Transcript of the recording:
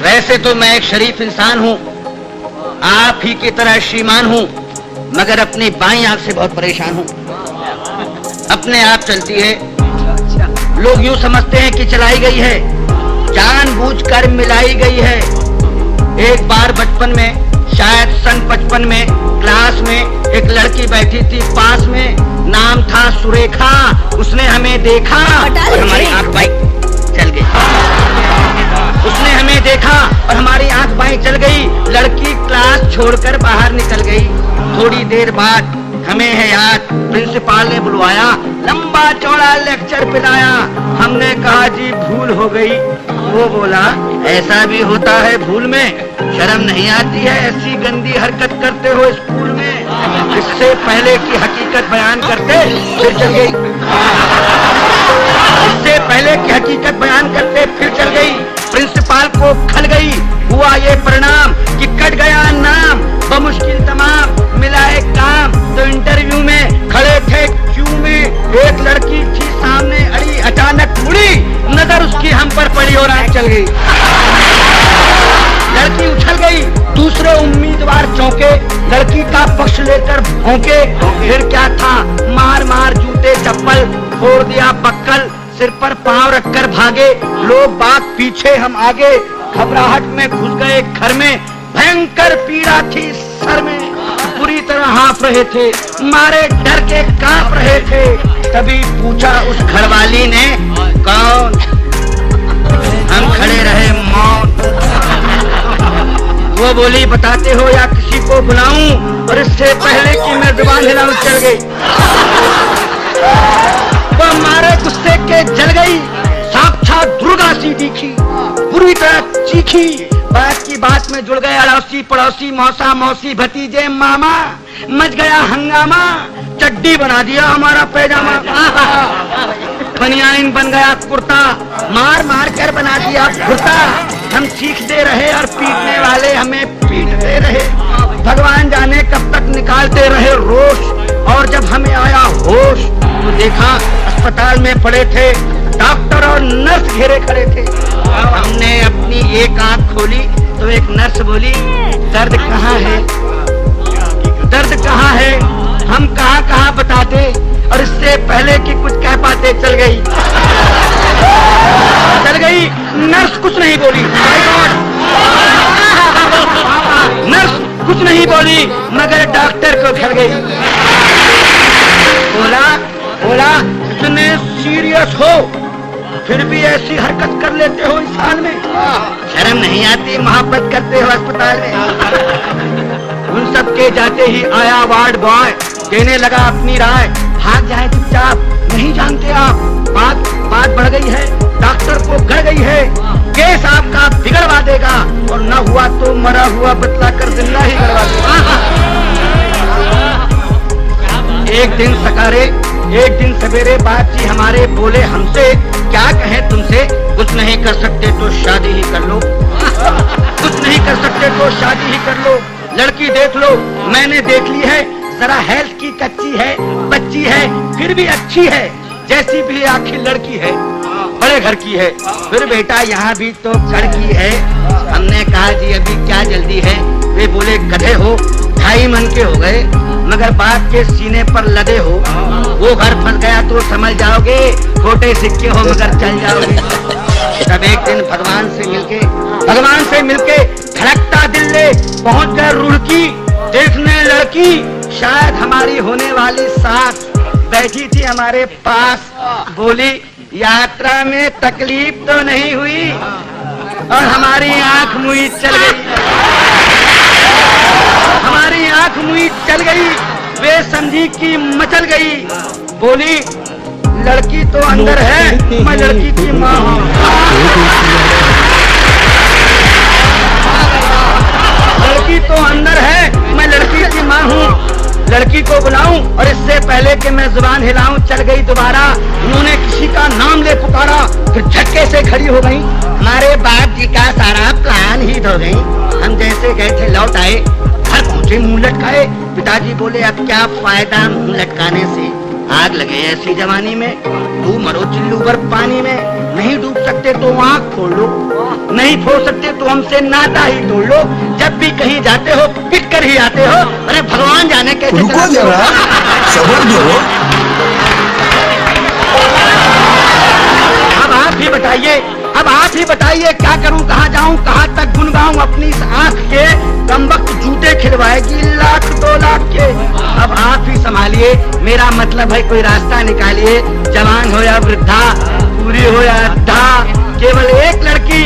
वैसे तो मैं एक शरीफ इंसान हूँ, आप ही की तरह श्रीमान हूँ, मगर अपनी बाईं आंख से बहुत परेशान हूँ। अपने आप चलती है, लोग यूं समझते हैं कि चलाई गई है, जानबूझकर मिलाई गई है। एक बार बचपन में, शायद सन 55 में, क्लास में एक लड़की बैठी थी पास में, नाम था सुरेखा। उसने हमें देखा और हमारी आंख बाई चल गई। उसने हमें देखा और हमारी आंख बाई चल गई। लड़की क्लास छोड़कर बाहर निकल गई। थोड़ी देर बाद हमें है याद, प्रिंसिपल ने बुलवाया, लंबा चौड़ा लेक्चर पिलाया। हमने कहा जी भूल हो गई। वो बोला ऐसा भी होता है भूल में, शर्म नहीं आती है ऐसी गंदी हरकत करते हो स्कूल में। इससे पहले की हकीकत बयान करते फिर चल गई। इससे पहले की हकीकत बयान करते फिर चल गई। प्रिंसिपल को खल गई। हुआ ये परिणाम कि कट गया नाम, बमुश्किल तमाम मिला एक काम। तो इंटरव्यू में खड़े थे क्यू में, एक लड़की थी सामने अड़ी, अचानक मुड़ी, नजर उसकी हम पर पड़ी और आंख चल गई। लड़की उछल गई, दूसरे उम्मीदवार चौंके, लड़की का पक्ष लेकर भौंके। फिर क्या था, मार मार जूते चप्पल, फोड़ दिया बक्कल, सिर पर पांव रखकर भागे। लोग बाग पीछे हम आगे, घबराहट में घुस गए घर में। भयंकर पीड़ा थी सर में, पूरी तरह हाँफ रहे थे, मारे डर के कांप रहे थे। तभी पूछा उस घरवाली ने, कौन? हम खड़े रहे मौन। वो बोली बताते हो या किसी को बुलाऊं? और इससे पहले कि मैं जुबान हिलाऊं चल गई। वो मारे गुस्से के जल गई, साक्षात दुर्गा सी दिखी, बुरी तरह चीखी। बात की बात में जुड़ गए अड़ोसी पड़ोसी, मौसा मौसी भतीजे मामा। मच गया हंगामा, चड्डी बना दिया हमारा पैजामा, बनियान बन गया कुर्ता, मार मार कर बना दिया कुर्ता। हम चीखते रहे और पीटने वाले हमें पीटते रहे। भगवान जाने कब तक निकालते रहे रोष। और जब हमें आया होश तो देखा अस्पताल में पड़े थे डॉक्टर और नर्स घेरे खड़े थे। हमने अपनी एक आंख खोली तो एक नर्स बोली, दर्द कहाँ है, दर्द कहाँ है? हम कहाँ कहाँ बताते, और इससे पहले कि कुछ कह पाते चल गई। नर्स कुछ नहीं बोली, नर्स कुछ नहीं बोली, मगर डॉक्टर को घर गई। बोला इतने सीरियस हो फिर भी ऐसी हरकत कर लेते हो इस हाल में, शर्म नहीं आती? मोहब्बत करते हो अस्पताल में। उन सब के जाते ही आया वार्ड बॉय, देने लगा अपनी राय, भाग जाए चुपचाप, नहीं जानते आप बात बढ़ गई है, डॉक्टर को गड़ गई है, केस आपका बिगड़वा देगा, और न हुआ तो मरा हुआ बतला कर जिंदा ही गड़वा देगा। एक दिन सकारे, एक दिन सवेरे बातचीत हमारे बोले हमसे, क्या कहें तुमसे, कुछ नहीं कर सकते तो शादी ही कर लो, कुछ नहीं कर सकते तो शादी ही कर लो। लड़की देख लो, मैंने देख ली है, जरा हेल्थ की कच्ची है, बच्ची है, फिर भी अच्छी है, जैसी भी आखिर लड़की है, बड़े घर की है, फिर बेटा यहाँ भी तो लड़की है। हमने कहा जी अभी क्या जल्दी है? वे बोले गधे हो, 2.5 मन के हो गए, मगर बाप के सीने पर लदे हो, वो घर फंस गया तो समझ जाओगे, खोटे सिक्के हो मगर चल जाओगे। तब एक दिन भगवान से मिलके धड़कता दिल ले पहुंच गए रुड़की, देखने लड़की, शायद हमारी होने वाली सास बैठी थी हमारे पास। बोली यात्रा में तकलीफ तो नहीं हुई? और हमारी आंख मुई चल गई, हमारी आंख मुई चल गई, वे समझी की मचल गई। बोली लड़की तो अंदर है, मैं लड़की की माँ हूँ। लड़की तो अंदर है, मैं लड़की की माँ हूँ। लड़की को बुलाऊं और इससे पहले कि मैं जुबान हिलाऊं चल गई दोबारा। उन्होंने किसी का नाम ले पुकारा, फिर झटके से खड़ी हो गई। हमारे बाप जी का सारा प्लान ही धो गई। हम जैसे गए थे लौट आए, घर पहुंचे मुंह लटकाए। पिताजी बोले अब क्या फायदा मुंह लटकाने से, आग लगे ऐसी जवानी में, डूब मरो चिल्लू भर पानी में, नहीं डूब सकते तो आँख खोल लो। नहीं फोड़ सकते तो हमसे नाता ही तोड़ लो। जब भी कहीं जाते हो पिट कर ही आते हो। अरे भगवान जाने कैसे रुको चलाते हो। जरा, सबर दो। अब आप ही बताइए, अब आप ही बताइए क्या करूं, कहां जाऊं, कहां तक गुन गाऊं अपनी इस आंख के। कमबख्त जूते खिलवाएगी लाख 2 लाख के। अब आप ही संभालिए, मेरा मतलब है कोई रास्ता निकालिए। जवान हो या वृद्धा, पूरी हो या अद्धा, केवल एक लड़की